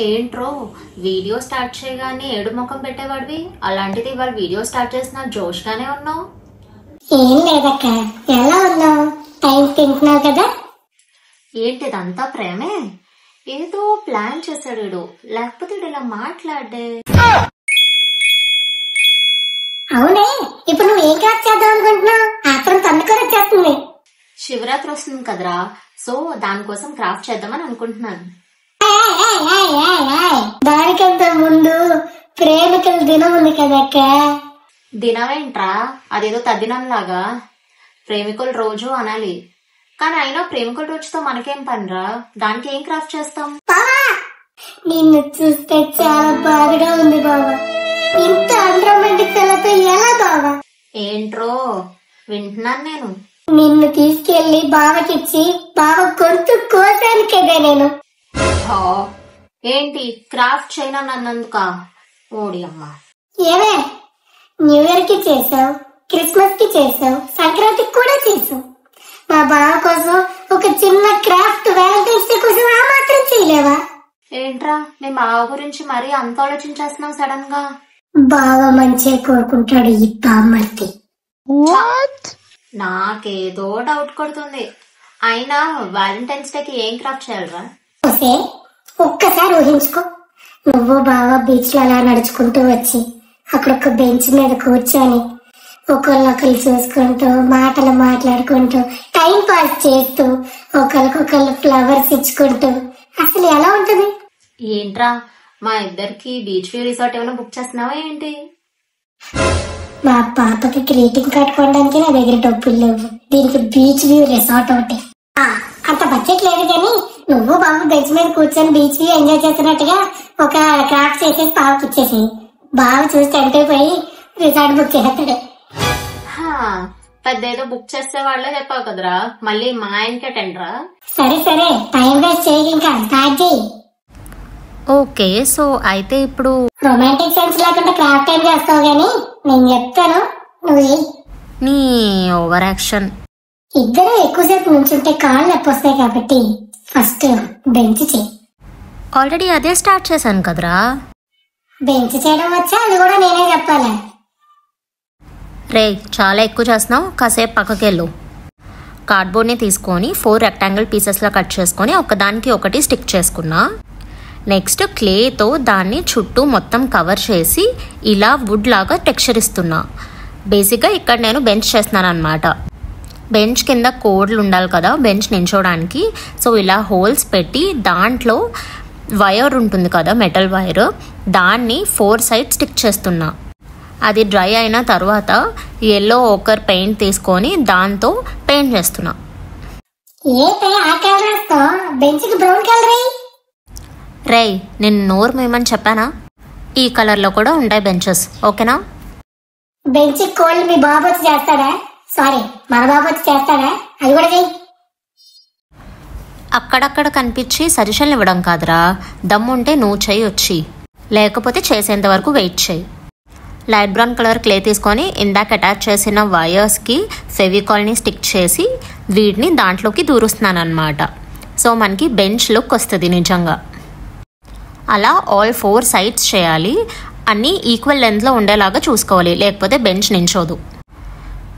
ఏంట్రో video start చేయగానే ఏడు ముఖం పెట్టేవాడివి, అలాంటిది ఇవాళ వీడియో స్టార్ట్ చేసిన జోష్గానే ఉన్నావు. ఏం లేదక్క, ఎలా ఉన్నావు? టైం తింటున్నావు కదా. ఏంటిదంతా ప్రేమే? ఏదో ప్లాన్ చేశాడు, లేకపోతే ఇలా మాట్లాడే. అవునే, ఇప్పుడు నువ్వు ఏం క్రాఫ్ట్ చేద్దాం అనుకుంటున్నావు? ఆత్రం తన్నుకొని వచ్చేస్తుంది. శివరాత్రి వస్తుంది కదరా, సో దానికోసం క్రాఫ్ట్ చేద్దామని అనుకుంటున్నాను. దానికంత ముందు ప్రేమికుల దినం ఉంది కదక్క. దినమేంట్రా, అదేదో తద్దినం లాగా. ప్రేమికుల రోజు అనాలి, కానీ అయినా ప్రేమికుల రోజుతో మనకేం పనిరా, దానికి ఏం క్రాఫ్ట్ చేస్తాం? నిన్ను చూస్తే చాలా బాధగా ఉంది బావా. ఇంత అన్రొమాంటిక్ ఫెలోతో ఎలా బావా? ఏంట్రో వింటున్నాను నేను. నిన్ను తీసుకెళ్లి బావకిచ్చి బావ గొంతు కోసాను కదా నేను. ఏంటి క్రాఫ్ట్ చేయను అన్నందుక? ఓడి అమ్మ. ఏమే, న్యూ ఇయర్ కి చేసావు, క్రిస్మస్ కి చేసావు, సంక్రాంతికి కూడా చేసావు. మా బావ కోసం ఒక చిన్న క్రాఫ్ట్ వ్యాలంటైన్స్ డే కోసం ఆ మాత్రం చేయలేవా? ఏంట్రా మీ బావ గురించి మరీ అంత ఆలోచించేస్తున్నావు సడన్ గా? బావ మంచిగా కోరుకుంటాడు ఈ బామ్మర్తి. నాకేదో డౌట్ కొడుతుంది. అయినా వ్యాలంటైన్స్ డేకి ఏం క్రాఫ్ట్ చేయాలరా? ఒక్కసారి ఊహించుకో, నువ్వు బావ బీచ్ లో అలా నడుచుకుంటూ వచ్చి అక్కడ ఒక బెంచ్ మీద కూర్చొని ఒకళ్ళొకళ్ళు చూసుకుంటూ మాటలు మాట్లాడుకుంటూ టైం పాస్ చేస్తూ ఒకరికొకళ్ళు ఫ్లవర్స్ ఇచ్చుకుంటూ అసలు ఎలా ఉంటది? ఏంట్రా మా ఇద్దరికి బీచ్ వ్యూ రిసార్ట్ ఏమైనా బుక్ చేస్తున్నావా ఏంటి? మా పాపకి గ్రీటింగ్ కార్డ్ కొనడానికి నా దగ్గర డబ్బులు లేవు, దీనికి బీచ్ వ్యూ రిసార్ట్ ఒకటి. అంత బడ్జెట్ లేదు కానీ నువ్వు బాబు బెంచ్ మీద కూర్చొని బీచ్ వ్యూ ఎంజాయ్ చేస్తున్నట్టుగా ఒక క్రాఫ్ట్ చేసేసి బాబుకి ఇచ్చేసి బాబు చూసి టెంపైపోయి రిసార్ట్ బుక్ చేస్తాడు. పెద్ద ఏదో బుక్ చేసే వాళ్ళే చెప్పావు కదరా, మళ్ళీ మా ఆయనకే టెండరా? సరే సరే, టైం వేస్ట్ చేయక ఇంకా స్టార్ట్ చేయి. ఓకే, సో అయితే ఇప్పుడు రొమాంటిక్ సెన్స్ లేకుండా క్రాఫ్ట్ టైం చేస్తావు గానీ నేను చెప్తాను, నువ్వు నీ ఓవర్ యాక్షన్. ఇద్దరు ఎక్కువసేపు నుంచుంటే కాళ్ళు నొప్పి వస్తాయి కాబట్టి ఫస్ట్ బెంచ్ చేయి. ఆల్రెడీ అదే స్టార్ట్ చేశాను కదరా. బెంచ్ చేయడం వచ్చా అది కూడా నేనే చెప్పాలా? రే చాలా ఎక్కువ చేస్తున్నావు, కాసేపు పక్కకి వెళ్ళు. కార్డ్బోర్డ్ని తీసుకొని 4 రెక్టాంగిల్ పీసెస్లా కట్ చేసుకొని ఒకదానికి ఒకటి స్టిక్ చేసుకున్నా. నెక్స్ట్ క్లేతో దాన్ని చుట్టూ మొత్తం కవర్ చేసి ఇలా వుడ్ లాగా టెక్స్చర్ ఇస్తున్నా. బేసిక్గా ఇక్కడ నేను బెంచ్ చేస్తున్నాను అనమాట. బెంచ్ కింద కోడ్లు ఉండాలి కదా బెంచ్ నించోడానికి, సో ఇలా హోల్స్ పెట్టి దాంట్లో వైర్ ఉంటుంది కదా మెటల్ వైర్, దాన్ని 4 సైడ్స్ స్టిక్ చేస్తున్నా. అది డ్రై అయిన తర్వాత ఎల్లో ఓకర్ పెయింట్ తీసుకొని దాంతో పెయింట్ చేస్తున్నా. రే నేను నోరు మేమని చెప్పానా? ఈ కలర్లో కూడా ఉంటాయి బెంచెస్, ఓకేనా? బెంచ్ కోల్డ్ మీ బాబు వచ్చి చేస్తాడా? సారీ మన బాబు వచ్చి చేస్తాడా? అది కూడా చెయ్యి. అక్కడక్కడ కనిపించి సజెషన్లు ఇవ్వడం కాదురా, దమ్ముంటే నువ్వు చెయ్యి వచ్చి, లేకపోతే చేసేంత వరకు వెయిట్ చేయి. లైట్ బ్రౌన్ కలర్ క్లే తీసుకొని ఇందాక అటాచ్ చేసిన వైర్స్కి ఫెవికాల్ని స్టిక్ చేసి వీటిని దాంట్లోకి దూరుస్తున్నాను అనమాట. సో మనకి బెంచ్ లుక్ వస్తుంది నిజంగా. అలా ఆల్ 4 సైడ్స్ చేయాలి, అన్నీ ఈక్వల్ లెంత్లో ఉండేలాగా చూసుకోవాలి, లేకపోతే బెంచ్ నించోదు.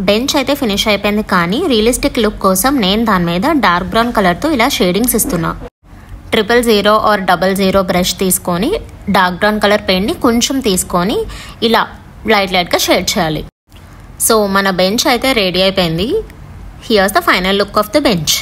బెంచ్ అయితే ఫినిష్ అయిపోయింది, కానీ రియలిస్టిక్ లుక్ కోసం నేను దాని మీద డార్క్ బ్రౌన్ కలర్తో ఇలా షేడింగ్స్ ఇస్తున్నా. 000 ఆర్ 00 బ్రష్ తీసుకొని డార్క్ బ్రౌన్ కలర్ పెయింట్ని కొంచెం తీసుకొని ఇలా లైట్గా షేడ్ చేయాలి. సో మన బెంచ్ అయితే రెడీ అయిపోయింది. Here's the final look of the bench.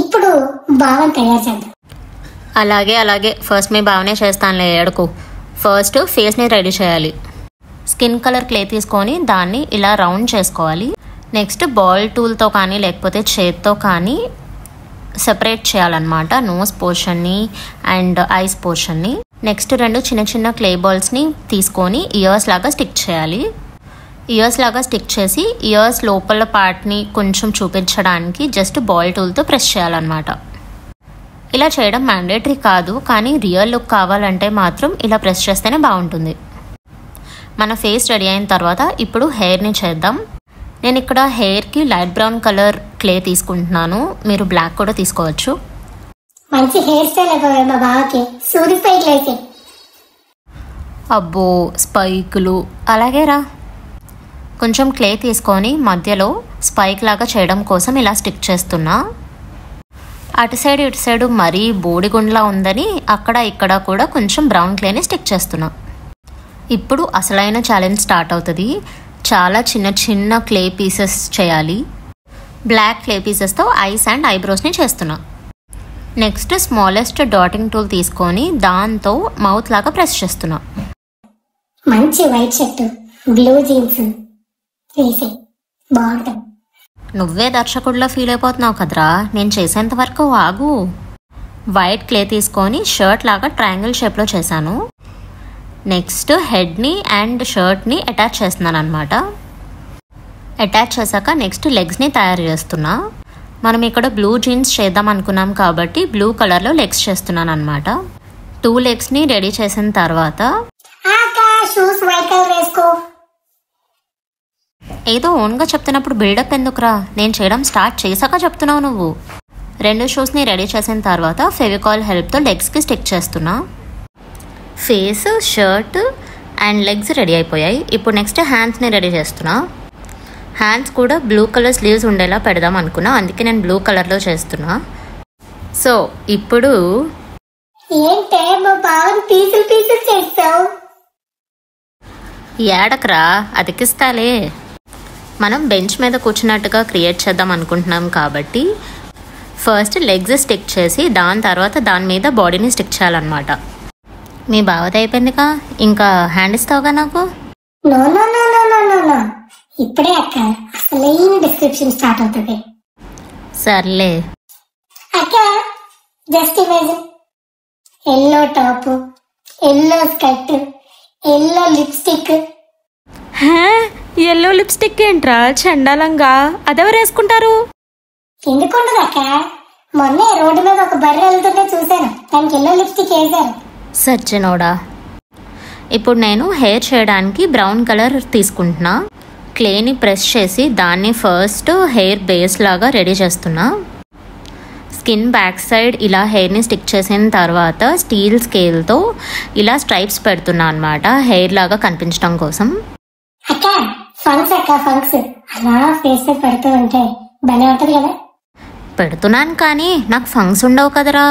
ఇప్పుడు బావని తయారు చేద్దాం. అలాగే ఫస్ట్ మీ బావనే చేస్తానులే, ఏడుకు. ఫస్ట్ ఫేస్ని రెడీ చేయాలి. స్కిన్ కలర్ క్లే తీసుకొని దాన్ని ఇలా రౌండ్ చేసుకోవాలి. నెక్స్ట్ బాల్ టూల్తో కానీ లేకపోతే చేత్తో కానీ సెపరేట్ చేయాలన్నమాట నోస్ పోర్షన్ని అండ్ ఐస్ పోర్షన్ని. నెక్స్ట్ 2 చిన్న చిన్న క్లే బాల్స్ని తీసుకొని ఇయర్స్ లాగా స్టిక్ చేయాలి. ఇయర్స్ లాగా స్టిక్ చేసి ఇయర్స్ లోపల పార్ట్ని కొంచెం చూపించడానికి జస్ట్ బాల్ టూల్తో ప్రెస్ చేయాలన్నమాట. ఇలా చేయడం మ్యాండేటరీ కాదు, కానీ రియల్ లుక్ కావాలంటే మాత్రం ఇలా ప్రెస్ చేస్తేనే బాగుంటుంది. మన ఫేస్ రెడీ అయిన తర్వాత ఇప్పుడు హెయిర్ని చేద్దాం. నేను ఇక్కడ హెయిర్కి లైట్ బ్రౌన్ కలర్ క్లే తీసుకుంటున్నాను, మీరు బ్లాక్ కూడా తీసుకోవచ్చు. మంచి హెయిర్ స్టైల్ అయిపోయాయి మా బావకి. సూది స్పైక్లు వేసి. అబ్బో స్పైకులు అలాగే రా. కొంచెం క్లే తీసుకొని మధ్యలో స్పైక్ లాగా చేయడం కోసం ఇలా స్టిక్ చేస్తున్నా. అటు సైడ్ ఇటు సైడ్ మరీ బోడిగుండ్లా ఉందని అక్కడ ఇక్కడ కూడా కొంచెం బ్రౌన్ క్లేని స్టిక్ చేస్తున్నా. ఇప్పుడు అసలైన ఛాలెంజ్ స్టార్ట్ అవుతుంది. చాలా చిన్న చిన్న క్లే పీసెస్ చేయాలి. బ్లాక్ క్లే పీసెస్తో ఐస్ అండ్ ఐబ్రోస్ని చేస్తున్నా. నెక్స్ట్ స్మాలెస్ట్ డాటింగ్ టూల్ తీసుకొని దాంతో మౌత్ లాగా ప్రెస్ చేస్తున్నా. మంచి వైట్ షర్ట్ బ్లూ జీన్స్ వేసి బాగుంటుంది. నువ్వే దర్శకుడిలో ఫీల్ అయిపోతున్నావు కదరా, నేను చేసేంత వరకు ఆగు. వైట్ క్లే తీసుకొని షర్ట్ లాగా ట్రయాంగిల్ షేప్లో చేశాను. నెక్స్ట్ హెడ్ని అండ్ షర్ట్ని అటాచ్ చేస్తున్నాను అనమాట. అటాచ్ చేశాక నెక్స్ట్ లెగ్స్ని తయారు చేస్తున్నా. మనం ఇక్కడ బ్లూ జీన్స్ చేద్దాం అనుకున్నాం కాబట్టి బ్లూ కలర్లో లెగ్స్ చేస్తున్నాను అనమాట. 2 లెగ్స్ని రెడీ చేసిన తర్వాత షూస్ వైట్ కలర్ వేసుకో. ఏదో ఓన్గా చెప్తున్నప్పుడు బిల్డప్ ఎందుకురా, నేను చేయడం స్టార్ట్ చేశాక చెప్తున్నావు నువ్వు. 2 షూస్ని రెడీ చేసిన తర్వాత ఫెవికాల్ హెల్ప్తో లెగ్స్కి స్టిక్ చేస్తున్నా. Face, shirt and legs ready అయిపోయాయి. ఇప్పుడు నెక్స్ట్ హ్యాండ్స్ని రెడీ చేస్తున్నా. హ్యాండ్స్ కూడా బ్లూ కలర్ స్లీవ్స్ ఉండేలా పెడదాం అనుకున్నా, అందుకే నేను బ్లూ కలర్లో చేస్తున్నా. సో ఇప్పుడు ఏంటే మా బావని పీసులు పీసులు చేస్తావు? ఏడకరా అతికిస్తాలే. మనం బెంచ్ మీద కూర్చున్నట్టుగా క్రియేట్ చేద్దాం అనుకుంటున్నాం కాబట్టి ఫస్ట్ లెగ్స్ స్టిక్ చేసి దాని తర్వాత దాని మీద బాడీని స్టిక్ చేయాలన్నమాట. మీ బావది అయిపోయిందిగా, ఇంకా హ్యాండ్ ఇస్తావుగా నాకు? No no no no no no no, ఇప్పుడే అక్క అసలైన డిస్క్రిప్షన్ స్టార్ట్ అవుతుంది. సర్లే అక్క just imagine, yellow top, yellow skirt, yellow lipstick. Yellow lipstick ఏంట్రా చండాలంగా, అదెవరు వేసుకుంటారు? ఎందుకుండదు అక్క, మొన్నే రోడ్డు మీద ఒక బర్రె వెళ్తుంటే చూశాను, దానికి ఎల్లో లిప్స్టిక్ వేశారు. సజ్జనోడా. ఇప్పుడు నేను హెయిర్ చేయడానికి బ్రౌన్ కలర్ తీసుకుంటున్నా. క్లేని ప్రెస్ చేసి దాన్ని ఫస్ట్ హెయిర్ బేస్ లాగా రెడీ చేస్తున్నా. స్కిన్ బ్యాక్ సైడ్ ఇలా హెయిర్ని స్టిక్ చేసిన తర్వాత స్టీల్ స్కేల్తో ఇలా స్ట్రైప్స్ పెడుతున్నా అనమాట, హెయిర్ లాగా కనిపించడం కోసం. అక్క ఫంక్స్ అక్క ఫంక్స్ అలా ఫేస్ పెడుతూ ఉంటే భలే ఉంటది కదా. పెడుతున్నాను కానీ నాకు ఫంక్స్ ఉండవు కదరా.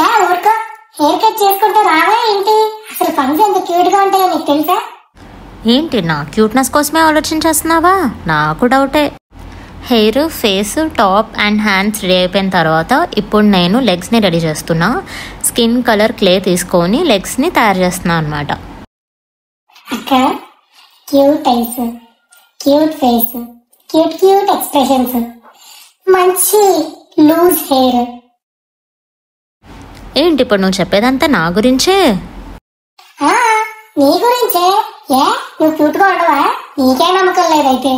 యా ఊరుకో, హెయిర్ కట్ చేసుకుంటే రావా ఏంటి? అసలు ఫంక్స్ ఎంత క్యూట్ గా ఉంటాయో నీకు తెలుసా? ఏంటి నా క్యూట్నెస్ కోసమే ఆలోచించేస్తున్నావా? నాకు డౌటే. Hair, face, top and hands ready అయిపోయిన తర్వాత ఇప్పుడు నేను లెగ్స్ని రెడీ చేస్తున్నా. స్కిన్ కలర్ క్లే తీసుకొని లెగ్స్ని తయారు చేస్తున్నా అనమాట. అక్క cute ice, cute face, cute cute expressions, మంచి లూజ్ హెయిర్. ఏంటి ఇప్పుడు నువ్వు చెప్పేదంతా నా గురించే? నీ గురించే. ఏ నువ్వు క్యూట్ గా ఉండవా? నీకే నమ్మకం లేదైతే.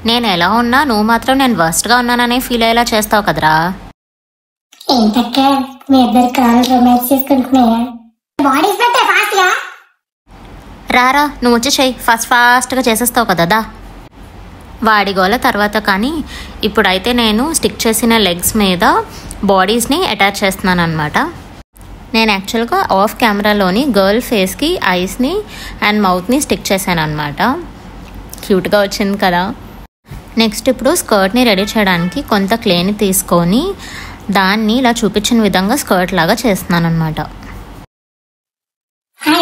నేను ఎలా ఉన్నా నువ్వు మాత్రం నేను వర్స్ట్గా ఉన్నాననే ఫీల్ అయ్యేలా చేస్తావు కదరా. ఏంటక్క మీ ఇద్దరు కాళ్ళు రొమాన్స్ చేసుకుంటున్నాయా? బాడీస్ పెట్టే ఫాస్ట్ గా. రారా నువ్వు వచ్చి చెయ్యి, ఫాస్ట్గా చేసేస్తావు కదా. వాడి గోల తర్వాత కానీ ఇప్పుడైతే నేను స్టిక్ చేసిన లెగ్స్ మీద బాడీస్ని అటాచ్ చేస్తున్నాను అనమాట. నేను యాక్చువల్గా ఆఫ్ కెమెరాలోని గర్ల్ ఫేస్కి ఐస్ని అండ్ మౌత్ని స్టిక్ చేశాను అనమాట. క్యూట్గా వచ్చింది కదా. నెక్స్ట్ ఇప్పుడు స్కర్ట్ని రెడీ చేయడానికి కొంత క్లేని తీసుకొని దాన్ని ఇలా చూపించిన విధంగా స్కర్ట్ లాగా చేస్తున్నాను అనమాట.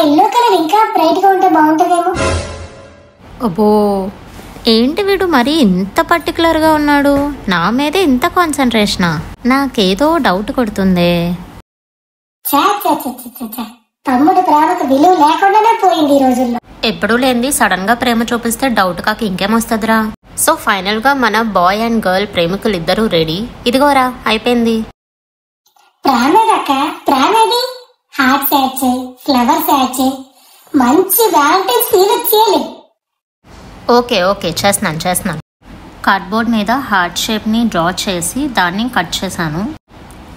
ఎల్లో కలర్ ఇంకా బ్రైట్ గా ఉంటే బాగుంటుందేమో. అబ్బో ఏంటి వీడు మరి ఇంత పర్టికులర్గా ఉన్నాడు, నా మీదే ఇంత కాన్సన్ట్రేషనా? నాకేదో డౌట్ కొడుతుందే. తమ్ముడు ప్రేమకు విలువ లేకుండానే పోయింది ఈ రోజుల్లో. ఎప్పుడూ లేనిది సడన్ గా ప్రేమ చూపిస్తే డౌట్ కాక ఇంకేమొస్తుందిరా. సో ఫైనల్ గా మన బాయ్ అండ్ గర్ల్ ప్రేమికులు ఇద్దరు రెడీ. ఇదిగోరా అయిపోయింది. ప్రేమేదక్క ప్రేమేది. హార్ట్స్ యాడ్ చేయి, ఫ్లవర్స్ యాడ్ చేయి, మంచి వ్యాలంటైన్స్ ఫీల్ వచ్చేయాలి. ఓకే చేస్తున్నాను. కార్డ్బోర్డ్ మీద హార్ట్ షేప్ని డ్రా చేసి దాన్ని కట్ చేశాను.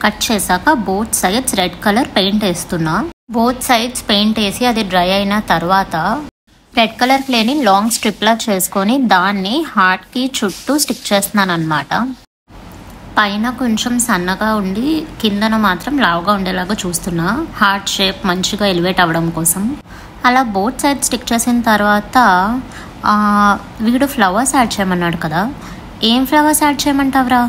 కట్ చేశాక both sides red colour paint వేస్తున్నా. బోత్ సైడ్స్ పెయింట్ వేసి అది డ్రై అయిన తర్వాత రెడ్ కలర్ క్లేని లాంగ్ స్ట్రిప్లా చేసుకొని దాన్ని హార్ట్కి చుట్టూ స్టిక్ చేస్తున్నాను అనమాట. పైన కొంచెం సన్నగా ఉండి కిందన మాత్రం లావుగా ఉండేలాగా చూస్తున్నా, హార్ట్ షేప్ మంచిగా ఎలివేట్ అవ్వడం కోసం. అలా బోత్ సైడ్ స్టిక్ చేసిన తర్వాత వీడు ఫ్లవర్స్ యాడ్ చేయమన్నాడు కదా, ఏం ఫ్లవర్స్ యాడ్ చేయమంటావురా?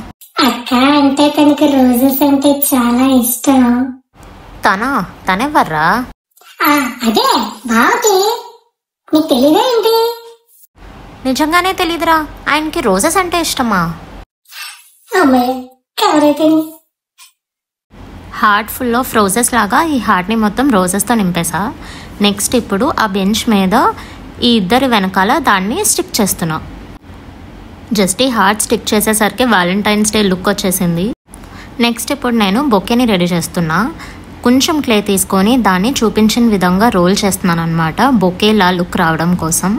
అక్క అంటే తనకి రోజెస్ అంటే చాలా ఇష్టం. తనెవర్రా? అదే బావకి. నీకు తెలీదా ఏంటి? నిజంగానే తెలీదురా, ఆయనకి రోజెస్ అంటే ఇష్టమా? అమ్మాయి ఎవరైతే హార్ట్ ఫుల్ ఆఫ్ రోజెస్ లాగా ఈ హార్ట్ని మొత్తం రోజెస్తో నింపేసా. నెక్స్ట్ ఇప్పుడు ఆ బెంచ్ మీద ఈ ఇద్దరి వెనకాల దాన్ని స్టిక్ చేస్తున్నా. జస్ట్ ఈ హార్ట్ స్టిక్ చేసేసరికి వ్యాలంటైన్స్ డే లుక్ వచ్చేసింది. నెక్స్ట్ ఇప్పుడు నేను బొకేని రెడీ చేస్తున్నా. కొంచెం క్లే తీసుకొని దాన్ని చూపించిన విధంగా రోల్ చేస్తున్నాను అనమాట, బొకేలా లుక్ రావడం కోసం.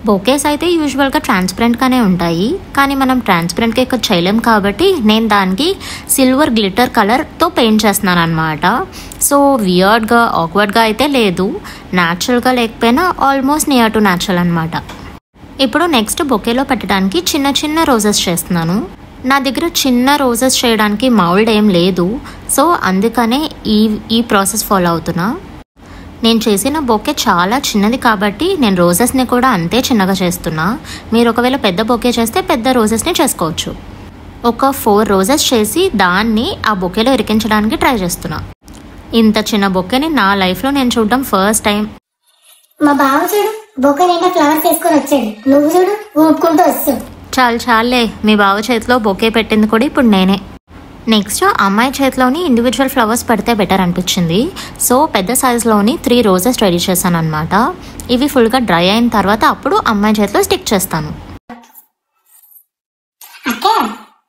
బొకేస్ అయితే యూజువల్గా ట్రాన్స్పరెంట్గానే ఉంటాయి, కానీ మనం ట్రాన్స్పరెంట్గా ఇక్కడ చేయలేం కాబట్టి నేను దానికి సిల్వర్ గ్లిటర్ కలర్తో పెయింట్ చేస్తున్నాను అనమాట. సో వియర్డ్గా ఆక్వర్డ్గా అయితే లేదు, న్యాచురల్గా లేకపోయినా ఆల్మోస్ట్ నియర్ టు న్యాచురల్ అనమాట. ఇప్పుడు నెక్స్ట్ బొకేలో పెట్టడానికి చిన్న చిన్న రోజెస్ చేస్తున్నాను. నా దగ్గర చిన్న రోజెస్ చేయడానికి మౌల్డ్ ఏం లేదు, సో అందుకనే ఈ ప్రాసెస్ ఫాలో అవుతున్నా. నేను చేసిన బొకే చాలా చిన్నది కాబట్టి నేను రోజెస్ని కూడా అంతే చిన్నగా చేస్తున్నా. మీరు ఒకవేళ పెద్ద బొకే చేస్తే పెద్ద రోజెస్ని చేసుకోవచ్చు. ఒక 4 రోజెస్ చేసి దాన్ని ఆ బొకేలో ఇరికించడానికి ట్రై చేస్తున్నా. ఇంత చిన్న బొకేని నా లైఫ్లో నేను చూడడం ఫస్ట్ టైం. మా బావ చూడు బొకే నిండా ఫ్లవర్స్ వేసుకొని వచ్చాడు, నువ్వు చూడు ఊపుకుంటూ వస్తావు. చాలే, మీ బావ చేతిలో బొకే పెట్టింది కూడా ఇప్పుడు నేనే. నెక్స్ట్ అమ్మాయి చేతిలోని ఇండివిజువల్ ఫ్లవర్స్ పెడితే బెటర్ అనిపించింది, సో పెద్ద సైజులోని 3 రోజెస్ రెడీ చేశాను అనమాట. ఇవి ఫుల్గా డ్రై అయిన తర్వాత అప్పుడు అమ్మాయి చేతిలో స్టిక్ చేస్తాను. అక్క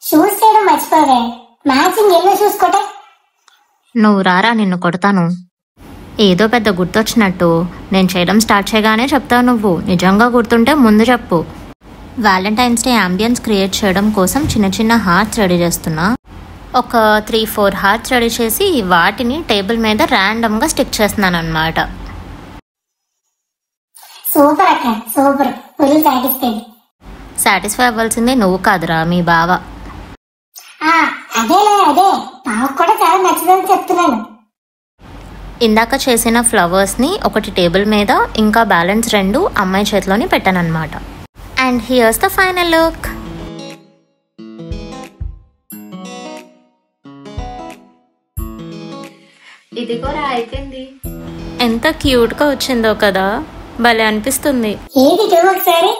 షూస్ చేయడం మర్చిపోవే, మ్యాచింగ్ ఎల్లో షూస్ కొట్టే. నువ్వు రారా, నిన్ను కొడతాను. ఏదో పెద్ద గుర్తొచ్చినట్టు నేను చేయడం స్టార్ట్ చేయగానే చెప్తావు నువ్వు. నిజంగా గుర్తుంటే ముందు చెప్పు. వ్యాలంటైన్స్ డే అంబియన్స్ క్రియేట్ చేయడం కోసం చిన్న చిన్న హార్ట్స్ రెడీ చేస్తున్నా. ఒక 3-4 హార్ట్స్ రెడీ చేసి వాటిని టేబుల్ మీద ర్యాండమ్గా స్టిక్ చేస్తున్నాను అనమాట. సూపర్ అక్క సూపర్, ఫుల్ సాటిస్ఫైడ్. సాటిస్ఫై అవ్వాల్సిందే నువ్వు కాదురా, మీ బావ. అదే బావకు కూడా చాలా నచ్చుదని చెప్తున్నాను. ఇందాక చేసిన ఫ్లవర్స్ని ఒకటి టేబుల్ మీద, ఇంకా బ్యాలెన్స్ 2 అమ్మాయి చేతిలోని పెట్టాను అనమాట. And here's the final look. ఇదిగోరా అయిపోయింది. ఎంత క్యూట్గా వచ్చిందో కదా, భలే అనిపిస్తుంది. ఏది ఒకసారి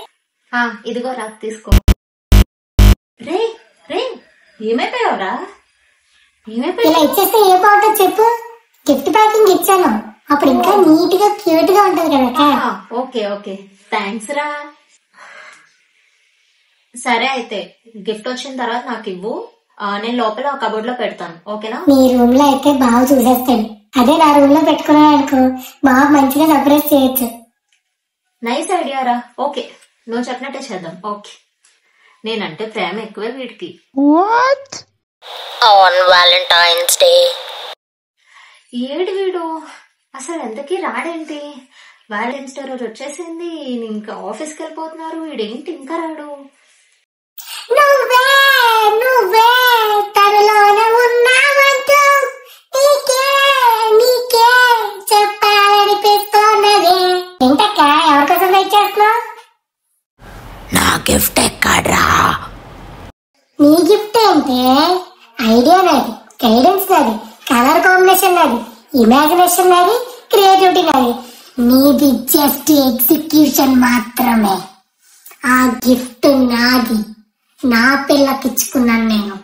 ఇదిగోరా తీసుకో. రే ఏమైపోయావురా? ఇలా ఇచ్చేస్తే ఏ బాగుంటుంది చెప్పు. గిఫ్ట్ ప్యాకింగ్ ఇచ్చాను, అప్పుడు ఇంకా నీట్ గా క్యూట్ గా ఉంటది కదా. ఓకే థ్యాంక్స్ రా. సరే అయితే గిఫ్ట్ వచ్చిన తర్వాత నాకు ఇవ్వు, నేను లోపల కబోర్డ్ లో పెడతాను, ఓకేనా? మీ రూమ్ లో అయితే బాగా చూసేస్తాడు, అదే నా రూమ్ లో పెట్టుకున్నాను అనుకో బాగా మంచిగా సర్ప్రైజ్ చేయొచ్చు. నైస్ ఐడియా రా. ఓకే, నువ్వు చెప్పినట్టే చేద్దాం. ఓకే, నేనంటే ప్రేమ ఎక్కువే వీడికి. What on Valentine's day? ఏడు వీడు అసలు ఎంతకీ రాడేంటి? వ్యాలంటైన్స్ డే రోజు వచ్చేసింది, ఇంకా ఆఫీస్కి వెళ్ళిపోతున్నారు, వీడేంటి ఇంకా రాడు? నువ్వే తనలోనే ఉన్నావంటూ నీకే చెప్పాలనిపిస్తున్నది. ఏంటక్క ఎవరికోసం వెయిట్ చేస్తున్నావు? నా గిఫ్ట్ ఎక్కడ్రా? నీ గిఫ్ట్ ఏంటి? ఐడియా నాది, గైడెన్స్ నాది, కలర్ కాంబినేషన్ నాది, ఇమాజినేషన్ నాది, క్రియేటివిటీ నాది. నీది జస్ట్ ఎగ్జిక్యూషన్ మాత్రమే. ఆ గిఫ్ట్ నాది, నా పిల్లకిచ్చుకున్నాను నేను.